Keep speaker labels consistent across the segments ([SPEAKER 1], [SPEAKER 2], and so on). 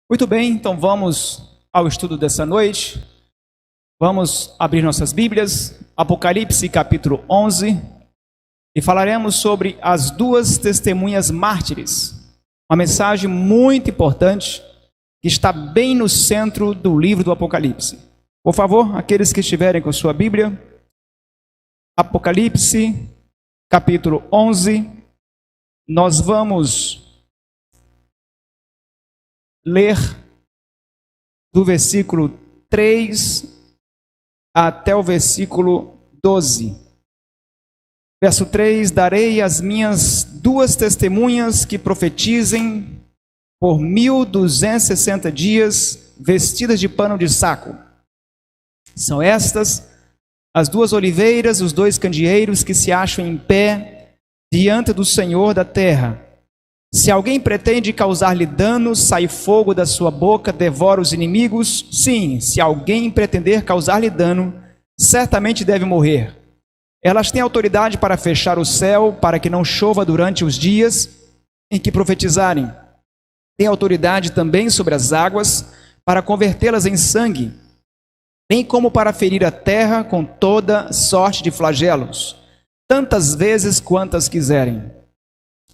[SPEAKER 1] Muito bem, então vamos ao estudo dessa noite. Vamos abrir nossas Bíblias, Apocalipse capítulo 11, e falaremos sobre as duas testemunhas mártires. Uma mensagem muito importante que está bem no centro do livro do Apocalipse. Por favor, aqueles que estiverem com sua Bíblia, Apocalipse capítulo 11, nós vamos ler do versículo 3 até o versículo 12. Verso 3: darei as minhas duas testemunhas que profetizem por 1260 dias, vestidas de pano de saco. São estas as duas oliveiras, os dois candeeiros que se acham em pé diante do Senhor da terra. Se alguém pretende causar-lhe dano, sai fogo da sua boca, devora os inimigos. Sim, se alguém pretender causar-lhe dano, certamente deve morrer. Elas têm autoridade para fechar o céu, para que não chova durante os dias em que profetizarem. Têm autoridade também sobre as águas, para convertê-las em sangue, bem como para ferir a terra com toda sorte de flagelos, tantas vezes quantas quiserem.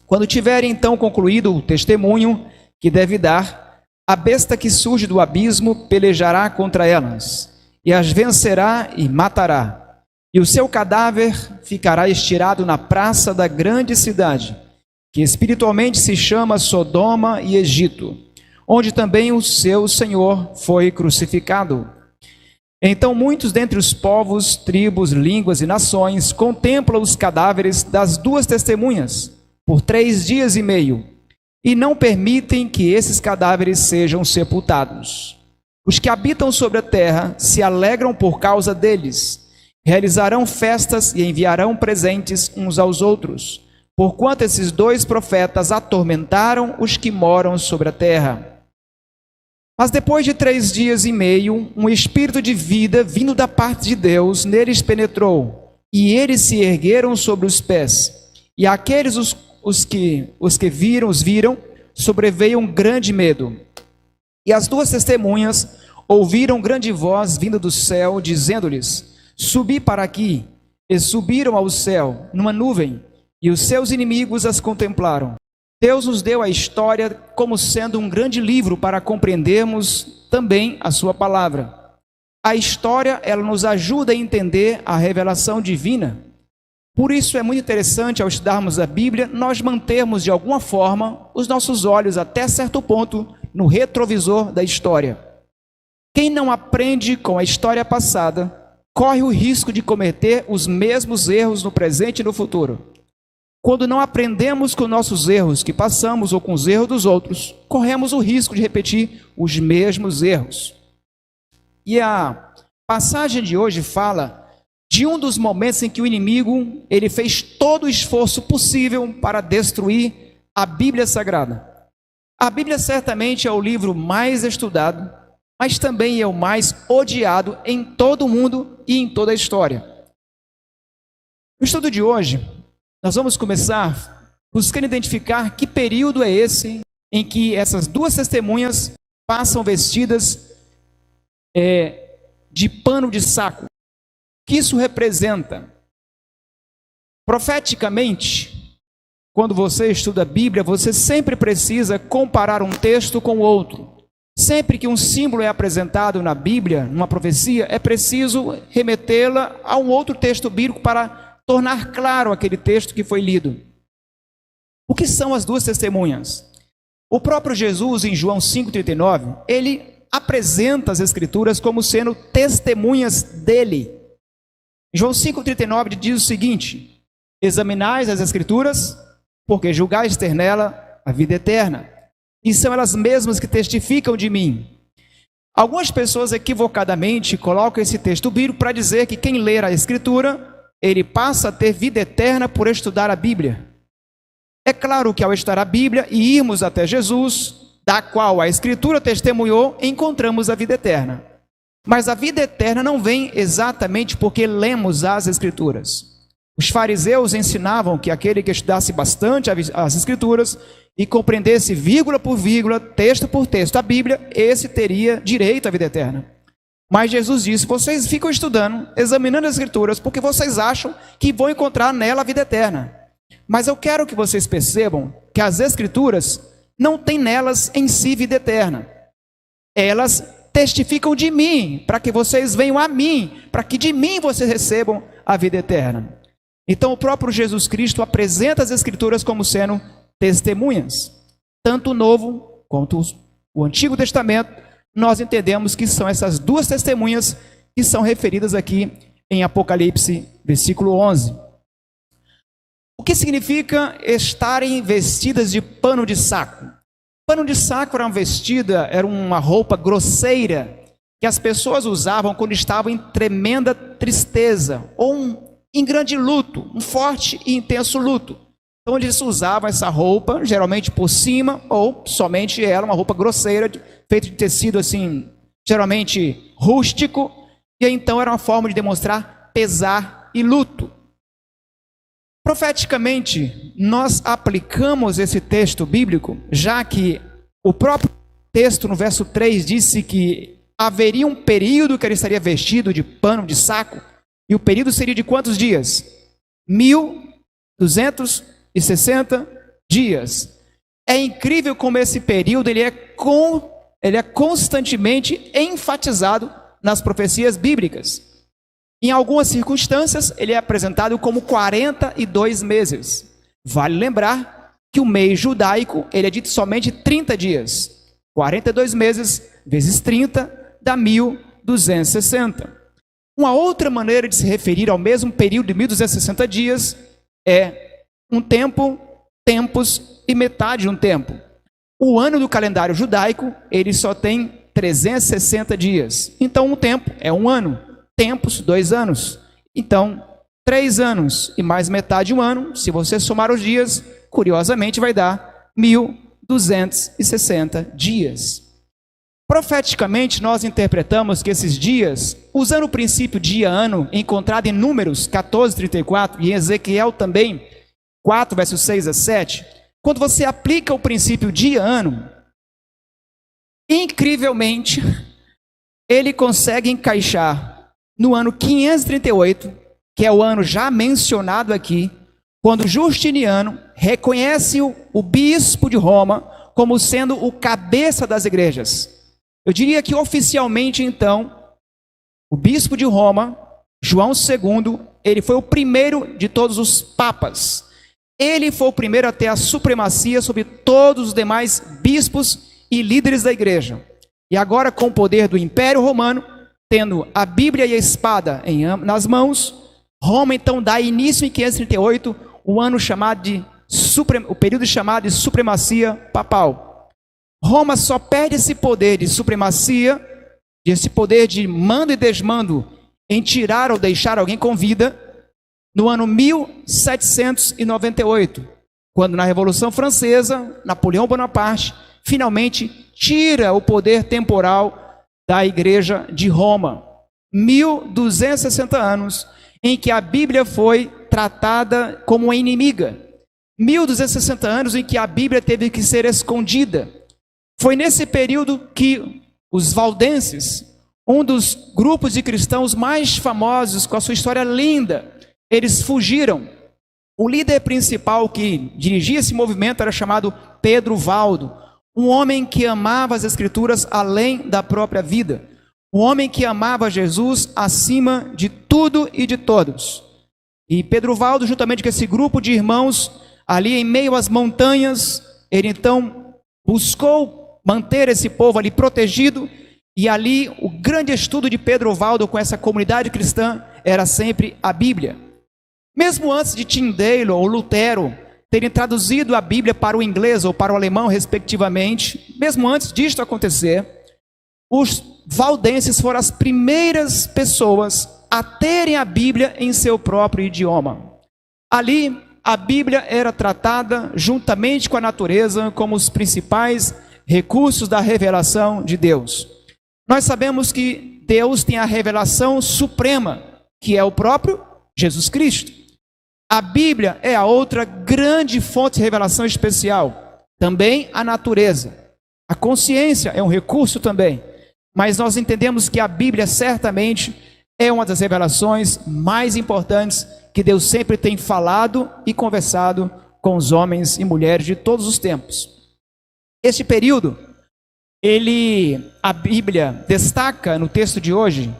[SPEAKER 1] Quando tiverem então concluído o testemunho que deve dar, a besta que surge do abismo pelejará contra elas, e as vencerá e matará. E o seu cadáver ficará estirado na praça da grande cidade, que espiritualmente se chama Sodoma e Egito, onde também o seu Senhor foi crucificado. Então muitos dentre os povos, tribos, línguas e nações contemplam os cadáveres das duas testemunhas por 3 dias e meio, e não permitem que esses cadáveres sejam sepultados. Os que habitam sobre a terra se alegram por causa deles, realizarão festas e enviarão presentes uns aos outros, porquanto esses dois profetas atormentaram os que moram sobre a terra. Mas depois de 3 dias e meio, um espírito de vida vindo da parte de Deus neles penetrou, e eles se ergueram sobre os pés, e aqueles os que viram, sobreveio um grande medo. E as duas testemunhas ouviram grande voz vinda do céu, dizendo-lhes: subi para aqui. E subiram ao céu, numa nuvem, e os seus inimigos as contemplaram. Deus nos deu a história como sendo um grande livro para compreendermos também a sua palavra. A história, ela nos ajuda a entender a revelação divina. Por isso é muito interessante, ao estudarmos a Bíblia, nós mantermos de alguma forma os nossos olhos até certo ponto no retrovisor da história. Quem não aprende com a história passada, corre o risco de cometer os mesmos erros no presente e no futuro. Quando não aprendemos com nossos erros que passamos ou com os erros dos outros, corremos o risco de repetir os mesmos erros. E a passagem de hoje fala de um dos momentos em que o inimigo ele fez todo o esforço possível para destruir a Bíblia Sagrada. A Bíblia certamente é o livro mais estudado, mas também é o mais odiado em todo o mundo e em toda a história. No estudo de hoje, nós vamos começar buscando identificar que período é esse em que essas duas testemunhas passam vestidas de pano de saco. O que isso representa? Profeticamente, quando você estuda a Bíblia, você sempre precisa comparar um texto com o outro. Sempre que um símbolo é apresentado na Bíblia, numa profecia, é preciso remetê-la a um outro texto bíblico para tornar claro aquele texto que foi lido. O que são as duas testemunhas? O próprio Jesus, em João 5,39, ele apresenta as Escrituras como sendo testemunhas dele. João 5,39 diz o seguinte: examinais as Escrituras, porque julgais ter nela a vida eterna, e são elas mesmas que testificam de mim. Algumas pessoas equivocadamente colocam esse texto bíblico para dizer que quem ler a Escritura, ele passa a ter vida eterna por estudar a Bíblia. É claro que ao estudar a Bíblia e irmos até Jesus, da qual a Escritura testemunhou, encontramos a vida eterna. Mas a vida eterna não vem exatamente porque lemos as Escrituras. Os fariseus ensinavam que aquele que estudasse bastante as Escrituras e compreendesse vírgula por vírgula, texto por texto a Bíblia, esse teria direito à vida eterna. Mas Jesus disse: vocês ficam estudando, examinando as Escrituras, porque vocês acham que vão encontrar nela a vida eterna. Mas eu quero que vocês percebam que as Escrituras não têm nelas em si vida eterna. Elas testificam de mim, para que vocês venham a mim, para que de mim vocês recebam a vida eterna. Então o próprio Jesus Cristo apresenta as Escrituras como sendo testemunhas. Tanto o Novo quanto o Antigo Testamento, nós entendemos que são essas duas testemunhas que são referidas aqui em Apocalipse, versículo 11. O que significa estarem vestidas de pano de saco? Pano de saco era uma roupa grosseira que as pessoas usavam quando estavam em tremenda tristeza ou em grande luto, um forte e intenso luto. Então eles usavam essa roupa, geralmente por cima, ou somente ela, uma roupa grosseira, feita de tecido assim, geralmente rústico, e então era uma forma de demonstrar pesar e luto. Profeticamente, nós aplicamos esse texto bíblico, já que o próprio texto no verso 3 disse que haveria um período que ele estaria vestido de pano de saco, e o período seria de quantos dias? 1260 dias. É incrível como esse período ele é constantemente enfatizado nas profecias bíblicas. Em algumas circunstâncias, ele é apresentado como 42 meses. Vale lembrar que o mês judaico ele é de somente 30 dias. 42 meses vezes 30 dá 1260. Uma outra maneira de se referir ao mesmo período de 1260 dias é um tempo, tempos e metade de um tempo. O ano do calendário judaico, ele só tem 360 dias. Então, um tempo é um ano, tempos, 2 anos. Então, 3 anos e mais metade de um ano, se você somar os dias, curiosamente vai dar 1260 dias. Profeticamente, nós interpretamos que esses dias, usando o princípio dia-ano, encontrado em Números 14:34 e em Ezequiel também, 4, versos 6 a 7, quando você aplica o princípio dia-ano, incrivelmente, ele consegue encaixar no ano 538, que é o ano já mencionado aqui, quando Justiniano reconhece o bispo de Roma como sendo o cabeça das igrejas. Eu diria que oficialmente, então, o bispo de Roma, João II, ele foi o primeiro de todos os papas. Ele foi o primeiro a ter a supremacia sobre todos os demais bispos e líderes da igreja. E agora, com o poder do Império Romano, tendo a Bíblia e a espada nas mãos, Roma então dá início em 538, o período chamado de supremacia papal. Roma só perde esse poder de supremacia, esse poder de mando e desmando em tirar ou deixar alguém com vida, no ano 1798, quando na Revolução Francesa, Napoleão Bonaparte finalmente tira o poder temporal da Igreja de Roma. 1260 anos em que a Bíblia foi tratada como uma inimiga. 1260 anos em que a Bíblia teve que ser escondida. Foi nesse período que os valdenses, um dos grupos de cristãos mais famosos, com a sua história linda, eles fugiram. O líder principal que dirigia esse movimento era chamado Pedro Valdo, um homem que amava as Escrituras além da própria vida, um homem que amava Jesus acima de tudo e de todos. E Pedro Valdo, juntamente com esse grupo de irmãos, ali em meio às montanhas, ele então buscou manter esse povo ali protegido, e ali o grande estudo de Pedro Valdo com essa comunidade cristã era sempre a Bíblia. Mesmo antes de Tyndale ou Lutero terem traduzido a Bíblia para o inglês ou para o alemão, respectivamente, mesmo antes disto acontecer, os valdenses foram as primeiras pessoas a terem a Bíblia em seu próprio idioma. Ali, a Bíblia era tratada juntamente com a natureza como os principais recursos da revelação de Deus. Nós sabemos que Deus tem a revelação suprema, que é o próprio Jesus Cristo. A Bíblia é a outra grande fonte de revelação especial. Também a natureza. A consciência é um recurso também. Mas nós entendemos que a Bíblia certamente é uma das revelações mais importantes que Deus sempre tem falado e conversado com os homens e mulheres de todos os tempos. Este período, a Bíblia destaca no texto de hoje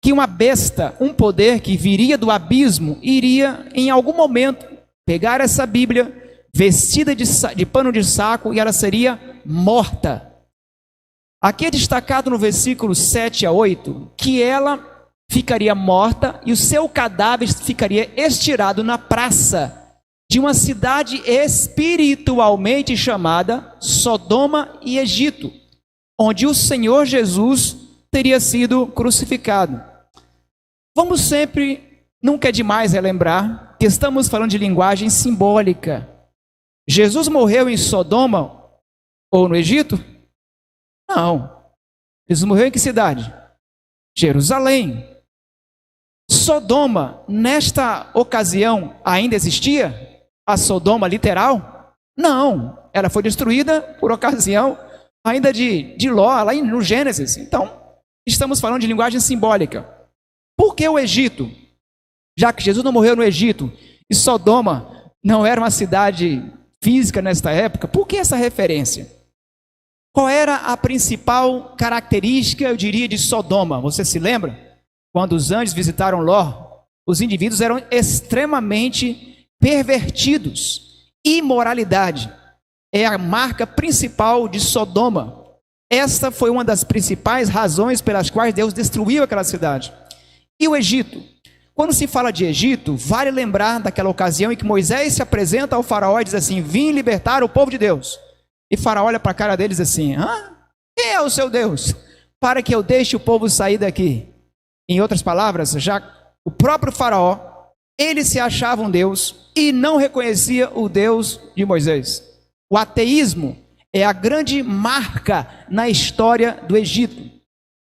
[SPEAKER 1] que uma besta, um poder que viria do abismo, iria em algum momento pegar essa Bíblia vestida de pano de saco e ela seria morta. Aqui é destacado no versículo 7 a 8 que ela ficaria morta e o seu cadáver ficaria estirado na praça de uma cidade espiritualmente chamada Sodoma e Egito, onde o Senhor Jesus teria sido crucificado. Vamos sempre, nunca é demais relembrar, que estamos falando de linguagem simbólica. Jesus morreu em Sodoma ou no Egito? Não. Jesus morreu em que cidade? Jerusalém. Sodoma, nesta ocasião, ainda existia? A Sodoma literal? Não. Ela foi destruída por ocasião ainda de Ló, lá no Gênesis. Então, estamos falando de linguagem simbólica. Por que o Egito? Já que Jesus não morreu no Egito e Sodoma não era uma cidade física nesta época, por que essa referência? Qual era a principal característica, eu diria, de Sodoma? Você se lembra? Quando os anjos visitaram Ló, os indivíduos eram extremamente pervertidos. Imoralidade é a marca principal de Sodoma. Esta foi uma das principais razões pelas quais Deus destruiu aquela cidade. E o Egito? Quando se fala de Egito, vale lembrar daquela ocasião em que Moisés se apresenta ao faraó e diz assim: vim libertar o povo de Deus. E faraó olha para a cara deles assim: quem é o seu Deus? Para que eu deixe o povo sair daqui. Em outras palavras, já o próprio faraó, ele se achava um Deus e não reconhecia o Deus de Moisés. O ateísmo é a grande marca na história do Egito.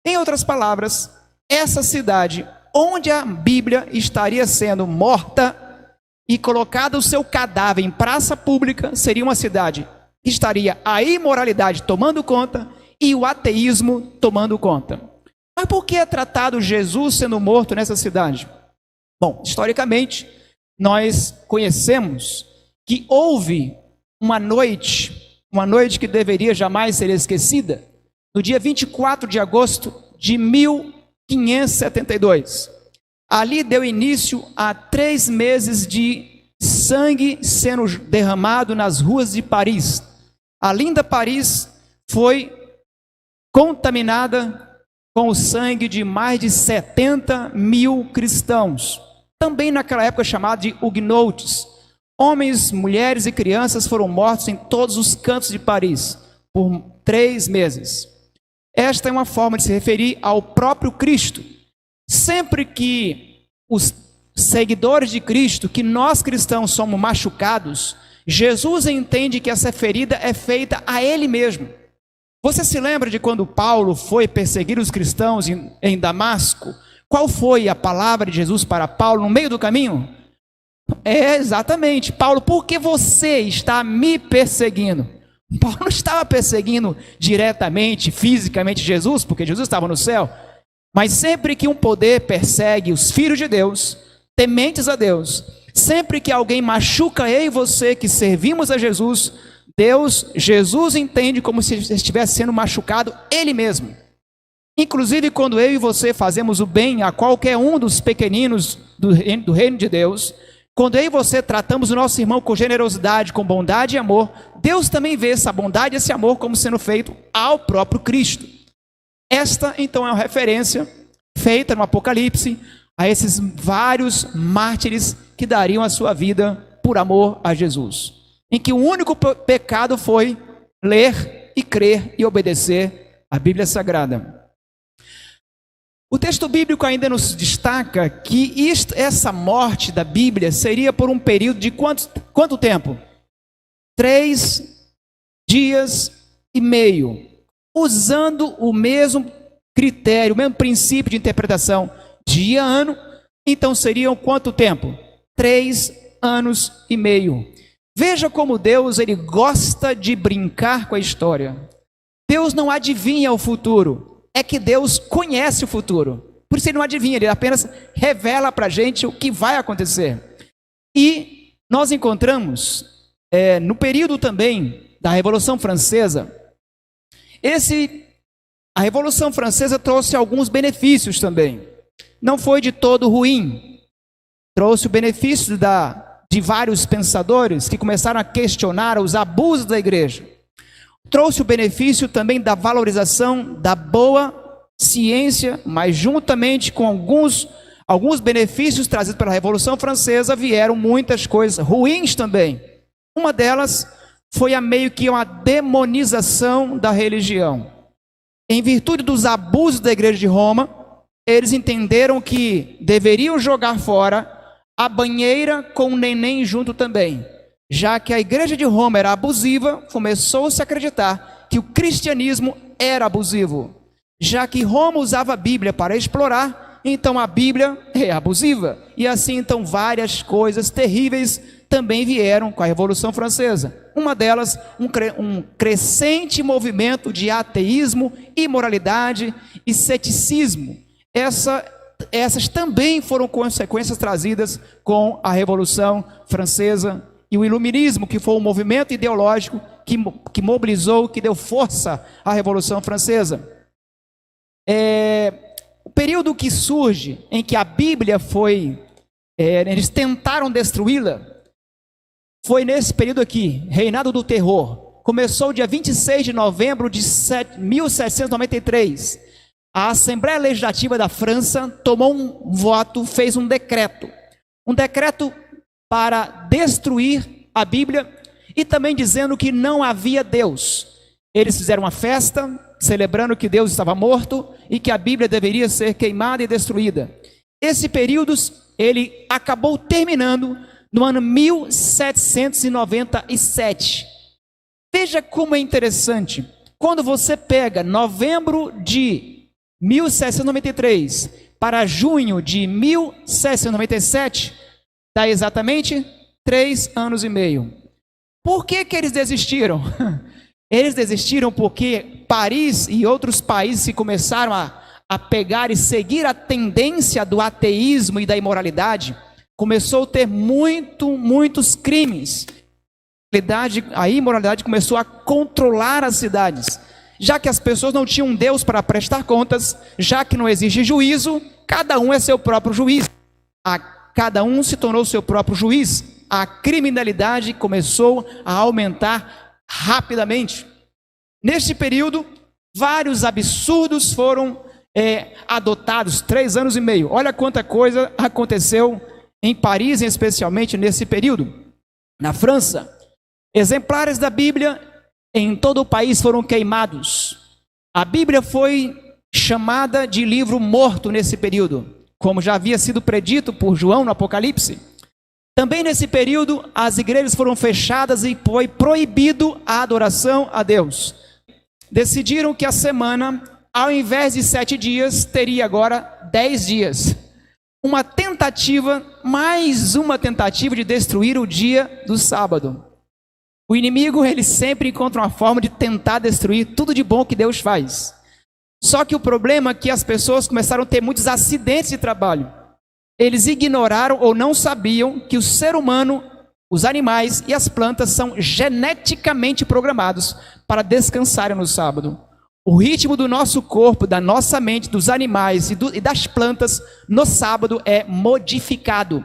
[SPEAKER 1] Em outras palavras, essa cidade onde a Bíblia estaria sendo morta e colocado o seu cadáver em praça pública, seria uma cidade que estaria a imoralidade tomando conta e o ateísmo tomando conta. Mas por que é tratado Jesus sendo morto nessa cidade? Bom, historicamente, nós conhecemos que houve uma noite que deveria jamais ser esquecida, no dia 24 de agosto de 1572. Ali deu início a 3 meses de sangue sendo derramado nas ruas de Paris. A linda Paris foi contaminada com o sangue de mais de 70 mil cristãos. Também naquela época chamada de huguenotes. Homens, mulheres e crianças foram mortos em todos os cantos de Paris por 3 meses. Esta é uma forma de se referir ao próprio Cristo. Sempre que os seguidores de Cristo, que nós cristãos somos machucados, Jesus entende que essa ferida é feita a Ele mesmo. Você se lembra de quando Paulo foi perseguir os cristãos em Damasco? Qual foi a palavra de Jesus para Paulo no meio do caminho? Exatamente, Paulo, por que você está me perseguindo? Paulo não estava perseguindo diretamente, fisicamente Jesus, porque Jesus estava no céu. Mas sempre que um poder persegue os filhos de Deus, tementes a Deus, sempre que alguém machuca eu e você que servimos a Jesus, Jesus entende como se estivesse sendo machucado Ele mesmo. Inclusive quando eu e você fazemos o bem a qualquer um dos pequeninos do reino de Deus, quando eu e você tratamos o nosso irmão com generosidade, com bondade e amor, Deus também vê essa bondade e esse amor como sendo feito ao próprio Cristo. Esta, então, é uma referência feita no Apocalipse a esses vários mártires que dariam a sua vida por amor a Jesus. Em que o único pecado foi ler e crer e obedecer a Bíblia Sagrada. O texto bíblico ainda nos destaca que essa morte da Bíblia seria por um período de quanto tempo? 3 dias e meio. Usando o mesmo critério, o mesmo princípio de interpretação, dia, ano, então seriam quanto tempo? 3 anos e meio. Veja como Deus, ele gosta de brincar com a história. Deus não adivinha o futuro, é que Deus conhece o futuro. Por isso ele não adivinha, ele apenas revela para a gente o que vai acontecer. E nós encontramos, no período também da Revolução Francesa, a Revolução Francesa trouxe alguns benefícios também. Não foi de todo ruim. Trouxe o benefício de vários pensadores que começaram a questionar os abusos da igreja. Trouxe o benefício também da valorização da boa ciência, mas juntamente com alguns benefícios trazidos pela Revolução Francesa, vieram muitas coisas ruins também. Uma delas foi meio que uma demonização da religião. Em virtude dos abusos da igreja de Roma, eles entenderam que deveriam jogar fora a banheira com o neném junto também. Já que a igreja de Roma era abusiva, começou-se a acreditar que o cristianismo era abusivo. Já que Roma usava a Bíblia para explorar, então a Bíblia é abusiva. E assim, então, várias coisas terríveis também vieram com a Revolução Francesa. Uma delas, um crescente movimento de ateísmo, imoralidade e ceticismo. Essas também foram consequências trazidas com a Revolução Francesa e o Iluminismo, que foi um movimento ideológico que mobilizou, que deu força à Revolução Francesa. O período que surge, em que a Bíblia eles tentaram destruí-la, foi nesse período aqui, Reinado do Terror. Começou dia 26 de novembro de 1793. A Assembleia Legislativa da França tomou um voto, fez um decreto para destruir a Bíblia e também dizendo que não havia Deus. Eles fizeram uma festa, celebrando que Deus estava morto e que a Bíblia deveria ser queimada e destruída. Esse período, ele acabou terminando no ano 1797. Veja como é interessante. Quando você pega novembro de 1793 para junho de 1797, dá exatamente 3 anos e meio. Por que eles desistiram? Eles desistiram porque Paris e outros países que começaram a pegar e seguir a tendência do ateísmo e da imoralidade, começou a ter muitos crimes. A imoralidade começou a controlar as cidades. Já que as pessoas não tinham um Deus para prestar contas, já que não existe juízo, cada um é seu próprio juiz. Cada um se tornou seu próprio juiz. A criminalidade começou a aumentar rapidamente. Neste período, vários absurdos foram adotados, 3 anos e meio. Olha quanta coisa aconteceu em Paris, especialmente nesse período. Na França, exemplares da Bíblia em todo o país foram queimados. A Bíblia foi chamada de livro morto nesse período, como já havia sido predito por João no Apocalipse. Também nesse período, as igrejas foram fechadas e foi proibido a adoração a Deus. Decidiram que a semana, ao invés de 7 dias, teria agora 10 dias. Mais uma tentativa de destruir o dia do sábado. O inimigo, ele sempre encontra uma forma de tentar destruir tudo de bom que Deus faz. Só que o problema é que as pessoas começaram a ter muitos acidentes de trabalho. Eles ignoraram ou não sabiam que o ser humano, os animais e as plantas são geneticamente programados para descansarem no sábado. O ritmo do nosso corpo, da nossa mente, dos animais e das plantas no sábado é modificado.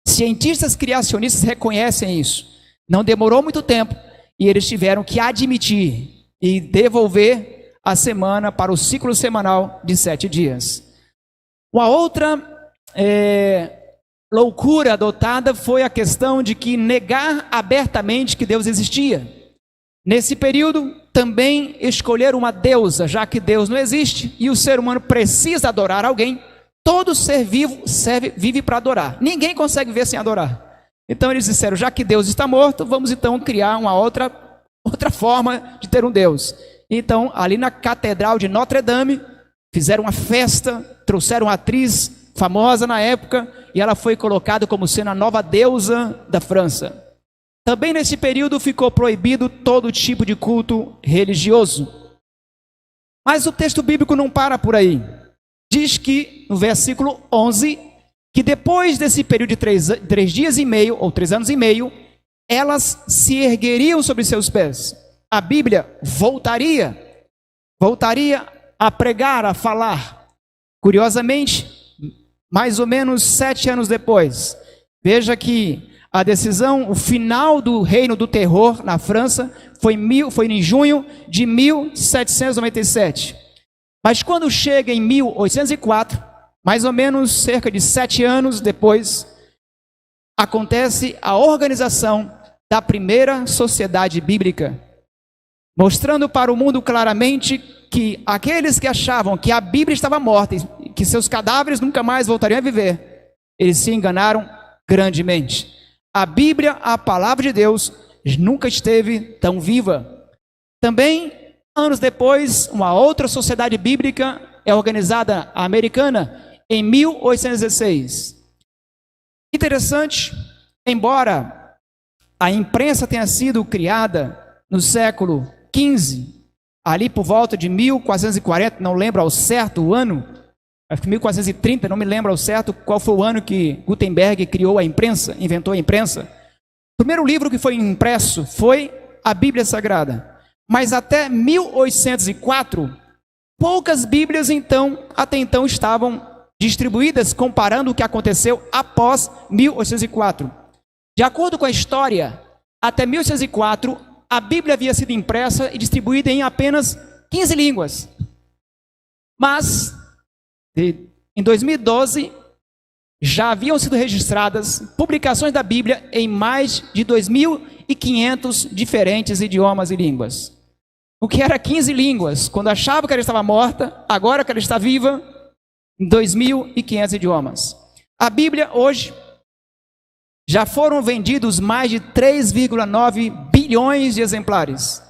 [SPEAKER 1] Cientistas criacionistas reconhecem isso. Não demorou muito tempo e eles tiveram que admitir e devolver a semana para o ciclo semanal de 7 dias. Uma outra loucura adotada foi a questão de que negar abertamente que Deus existia. Nesse período, também escolheram uma deusa, já que Deus não existe e o ser humano precisa adorar alguém. Todo ser vivo vive para adorar. Ninguém consegue viver sem adorar. Então eles disseram, já que Deus está morto, vamos então criar uma outra forma de ter um Deus. Então, ali na Catedral de Notre Dame, fizeram uma festa, trouxeram uma atriz famosa na época, e ela foi colocada como sendo a nova deusa da França. Também nesse período ficou proibido todo tipo de culto religioso. Mas o texto bíblico não para por aí. Diz que, no versículo 11, que depois desse período de 3 dias e meio, ou 3 anos e meio, elas se ergueriam sobre seus pés. A Bíblia voltaria a pregar, a falar. Curiosamente, mais ou menos 7 anos depois, veja que a decisão, o final do reino do terror na França foi em junho de 1797. Mas quando chega em 1804, mais ou menos cerca de 7 anos depois, acontece a organização da primeira sociedade bíblica, mostrando para o mundo claramente que aqueles que achavam que a Bíblia estava morta e que seus cadáveres nunca mais voltariam a viver, eles se enganaram grandemente. A Bíblia, a palavra de Deus, nunca esteve tão viva. Também, anos depois, uma outra sociedade bíblica é organizada, a americana, em 1816. Interessante, embora a imprensa tenha sido criada no século XV, ali por volta de 1440, não lembro ao certo o ano, acho que 1430, não me lembro ao certo qual foi o ano que Gutenberg criou a imprensa, inventou a imprensa. O primeiro livro que foi impresso foi a Bíblia Sagrada. Mas até 1804, poucas Bíblias até então estavam distribuídas, comparando o que aconteceu após 1804. De acordo com a história, até 1804, a Bíblia havia sido impressa e distribuída em apenas 15 línguas. Mas em 2012, já haviam sido registradas publicações da Bíblia em mais de 2.500 diferentes idiomas e línguas. O que era 15 línguas, quando achava que ela estava morta, agora que ela está viva, em 2.500 idiomas. A Bíblia hoje, já foram vendidos mais de 3,9 bilhões de exemplares.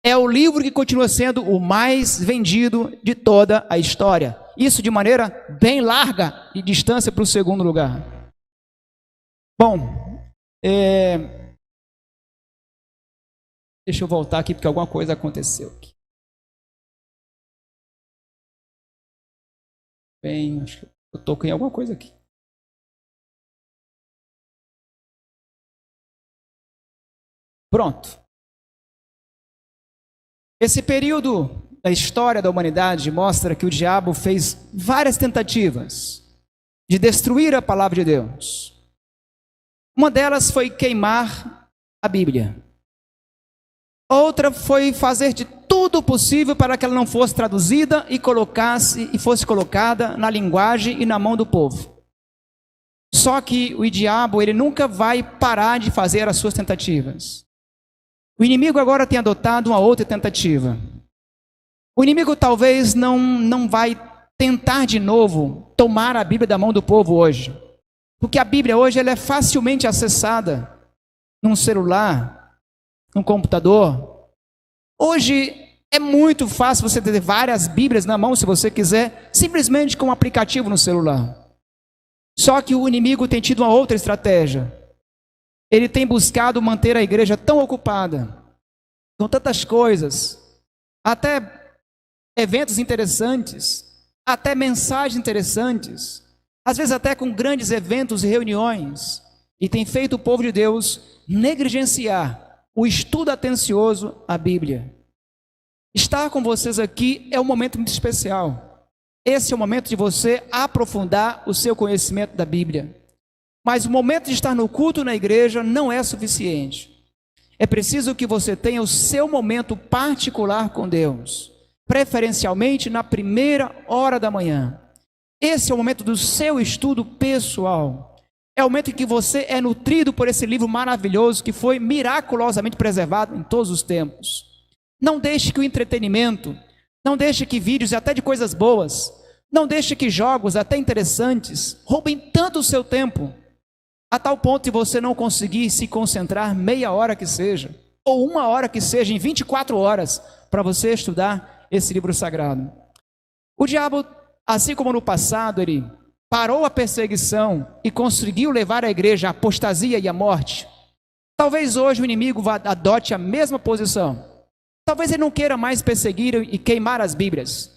[SPEAKER 1] É o livro que continua sendo o mais vendido de toda a história. Isso de maneira bem larga e distância para o segundo lugar. Bom, deixa eu voltar aqui porque alguma coisa aconteceu aqui. Bem, acho que eu toquei em alguma coisa aqui. Pronto. Esse período da história da humanidade mostra que o diabo fez várias tentativas de destruir a palavra de Deus. Uma delas foi queimar a Bíblia. Outra foi fazer de tudo possível para que ela não fosse traduzida e fosse colocada na linguagem e na mão do povo. Só que o diabo, ele nunca vai parar de fazer as suas tentativas. O inimigo agora tem adotado uma outra tentativa. O inimigo talvez não vai tentar de novo tomar a Bíblia da mão do povo hoje. Porque a Bíblia hoje ela é facilmente acessada num celular, num computador. Hoje é muito fácil você ter várias Bíblias na mão, se você quiser, simplesmente com um aplicativo no celular. Só que o inimigo tem tido uma outra estratégia. Ele tem buscado manter a igreja tão ocupada, com tantas coisas, até eventos interessantes, até mensagens interessantes, às vezes até com grandes eventos e reuniões, e tem feito o povo de Deus negligenciar o estudo atencioso à Bíblia. Estar com vocês aqui é um momento muito especial. Esse é o momento de você aprofundar o seu conhecimento da Bíblia. Mas o momento de estar no culto na igreja não é suficiente. É preciso que você tenha o seu momento particular com Deus, preferencialmente na primeira hora da manhã. Esse é o momento do seu estudo pessoal. É o momento em que você é nutrido por esse livro maravilhoso que foi miraculosamente preservado em todos os tempos. Não deixe que o entretenimento, não deixe que vídeos até de coisas boas, não deixe que jogos até interessantes roubem tanto o seu tempo, a tal ponto de você não conseguir se concentrar meia hora que seja, ou 1 hora que seja, em 24 horas, para você estudar esse livro sagrado. O diabo, assim como no passado, ele parou a perseguição e conseguiu levar a igreja à apostasia e à morte, talvez hoje o inimigo adote a mesma posição. Talvez ele não queira mais perseguir e queimar as Bíblias.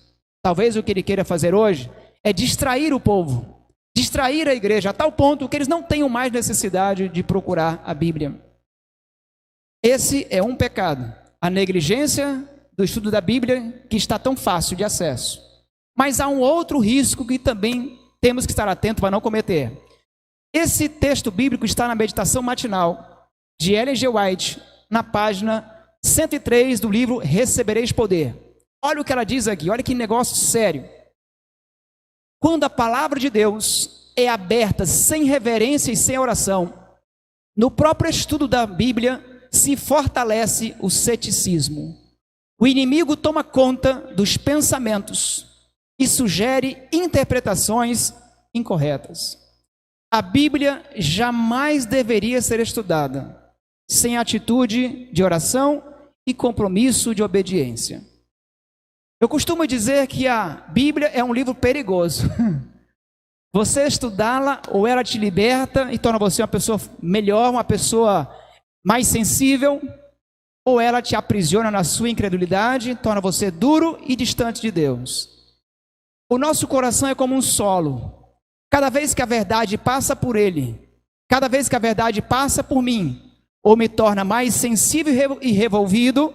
[SPEAKER 1] Talvez o que ele queira fazer hoje é distrair o povo, distrair a igreja, a tal ponto que eles não tenham mais necessidade de procurar a Bíblia. Esse é um pecado, a negligência do estudo da Bíblia, que está tão fácil de acesso. Mas há um outro risco que também temos que estar atentos para não cometer. Esse texto bíblico está na meditação matinal de Ellen G. White, na página 103 do livro Recebereis Poder. Olha o que ela diz aqui, olha que negócio sério. Quando a palavra de Deus é aberta sem reverência e sem oração, no próprio estudo da Bíblia se fortalece o ceticismo. O inimigo toma conta dos pensamentos e sugere interpretações incorretas. A Bíblia jamais deveria ser estudada sem atitude de oração e compromisso de obediência. Eu costumo dizer que a Bíblia é um livro perigoso. Você estudá-la, ou ela te liberta e torna você uma pessoa melhor, uma pessoa mais sensível, ou ela te aprisiona na sua incredulidade, torna você duro e distante de Deus. O nosso coração é como um solo. Cada vez que a verdade passa por ele, cada vez que a verdade passa por mim, ou me torna mais sensível e revolvido,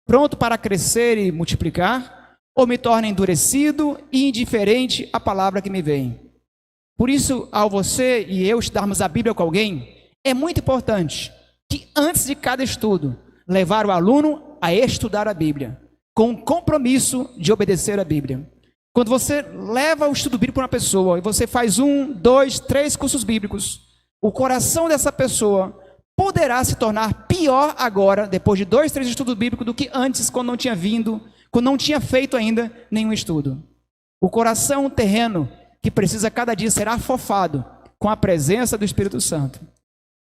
[SPEAKER 1] pronto para crescer e multiplicar, ou me torna endurecido e indiferente à palavra que me vem. Por isso, ao você e eu estudarmos a Bíblia com alguém, é muito importante que antes de cada estudo, levar o aluno a estudar a Bíblia, com o compromisso de obedecer a Bíblia. Quando você leva o estudo bíblico para uma pessoa, e você faz 1, 2, 3 cursos bíblicos, o coração dessa pessoa poderá se tornar pior agora, depois de 2, 3 estudos bíblicos, do que antes, quando não tinha vindo, quando não tinha feito ainda nenhum estudo. O coração terreno, que precisa cada dia ser afofado com a presença do Espírito Santo.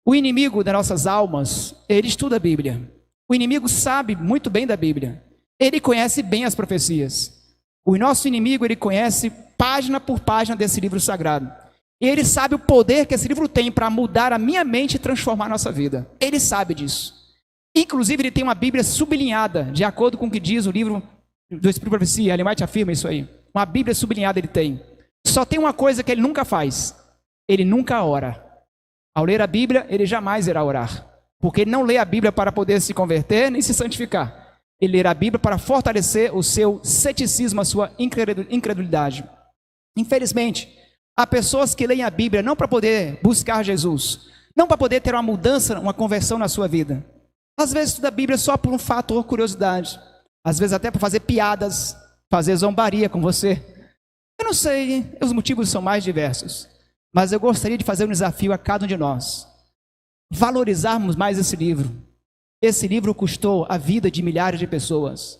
[SPEAKER 1] O inimigo das nossas almas, ele estuda a Bíblia. O inimigo sabe muito bem da Bíblia. Ele conhece bem as profecias. O nosso inimigo, ele conhece página por página desse livro sagrado. E ele sabe o poder que esse livro tem para mudar a minha mente e transformar a nossa vida. Ele sabe disso. Inclusive, ele tem uma Bíblia sublinhada, de acordo com o que diz o livro do Espírito de Profecia. Ellen White afirma isso aí. Uma Bíblia sublinhada ele tem. Só tem uma coisa que ele nunca faz. Ele nunca ora. Ao ler a Bíblia, ele jamais irá orar. Porque ele não lê a Bíblia para poder se converter nem se santificar. Ele lê a Bíblia para fortalecer o seu ceticismo, a sua incredulidade. Infelizmente, há pessoas que leem a Bíblia não para poder buscar Jesus, não para poder ter uma mudança, uma conversão na sua vida. Às vezes estuda a Bíblia só por um fator curiosidade. Às vezes até para fazer piadas, fazer zombaria com você. Eu não sei, os motivos são mais diversos. Mas eu gostaria de fazer um desafio a cada um de nós. Valorizarmos mais esse livro. Esse livro custou a vida de milhares de pessoas.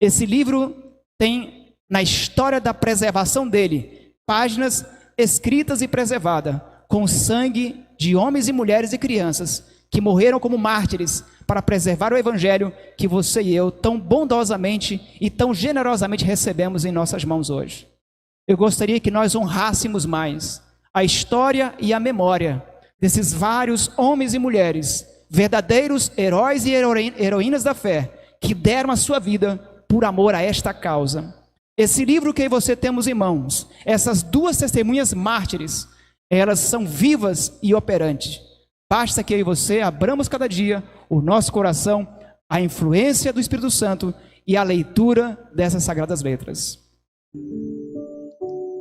[SPEAKER 1] Esse livro tem, na história da preservação dele, páginas escritas e preservadas, com sangue de homens e mulheres e crianças, que morreram como mártires para preservar o Evangelho que você e eu tão bondosamente e tão generosamente recebemos em nossas mãos hoje. Eu gostaria que nós honrássemos mais a história e a memória desses vários homens e mulheres, verdadeiros heróis e heroínas da fé, que deram a sua vida por amor a esta causa. Esse livro que você temos em mãos, essas duas testemunhas mártires, elas são vivas e operantes. Basta que eu e você abramos cada dia o nosso coração à influência do Espírito Santo e à leitura dessas sagradas letras.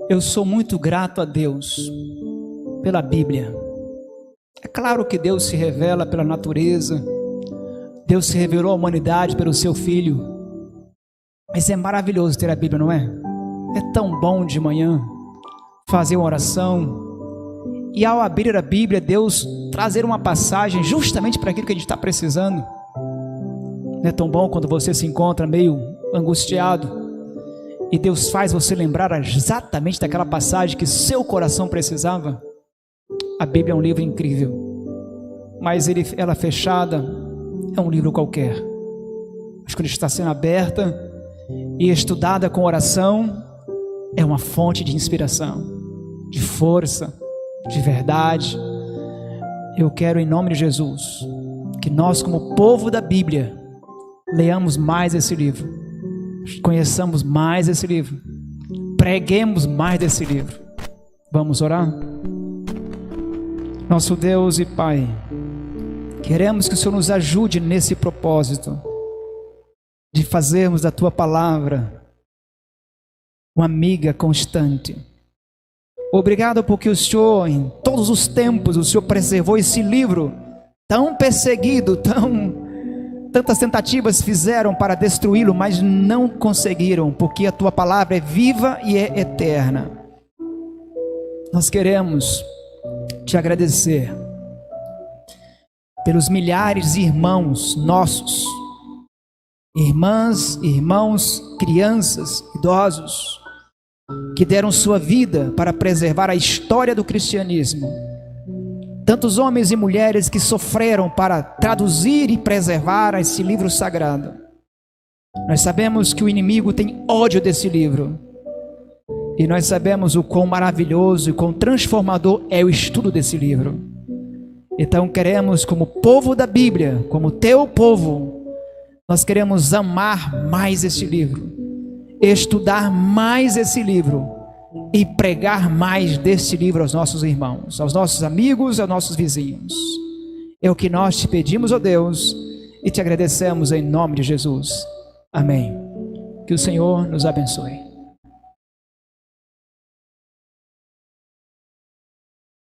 [SPEAKER 1] Eu sou muito grato a Deus pela Bíblia. É claro que Deus se revela pela natureza, Deus se revelou à humanidade pelo seu Filho, mas é maravilhoso ter a Bíblia, não é? É tão bom de manhã fazer uma oração e, ao abrir a Bíblia, Deus trazer uma passagem justamente para aquilo que a gente está precisando. Não é tão bom quando você se encontra meio angustiado e Deus faz você lembrar exatamente daquela passagem que seu coração precisava? A Bíblia é um livro incrível, mas ela fechada é um livro qualquer. Mas quando está sendo aberta e estudada com oração, é uma fonte de inspiração. de força, de verdade. Eu quero, em nome de Jesus, que nós, como povo da Bíblia, leamos mais esse livro, conheçamos mais esse livro, preguemos mais desse livro. Vamos orar? Nosso Deus e Pai, queremos que o Senhor nos ajude nesse propósito de fazermos da Tua Palavra uma amiga constante. Obrigado porque o Senhor, em todos os tempos, o Senhor preservou esse livro tão perseguido, tantas tentativas fizeram para destruí-lo, mas não conseguiram, porque a Tua Palavra é viva e é eterna. Nós queremos Te agradecer pelos milhares de irmãos nossos, irmãs, irmãos, crianças, idosos, que deram sua vida para preservar a história do cristianismo. Tantos homens e mulheres que sofreram para traduzir e preservar esse livro sagrado. Nós sabemos que o inimigo tem ódio desse livro, e nós sabemos o quão maravilhoso e quão transformador é o estudo desse livro. Então queremos, como povo da Bíblia, como Teu povo, nós queremos amar mais esse livro, estudar mais esse livro e pregar mais desse livro aos nossos irmãos, aos nossos amigos, aos nossos vizinhos. É o que nós Te pedimos, ó Deus, e Te agradecemos em nome de Jesus. Amém. Que o Senhor nos abençoe.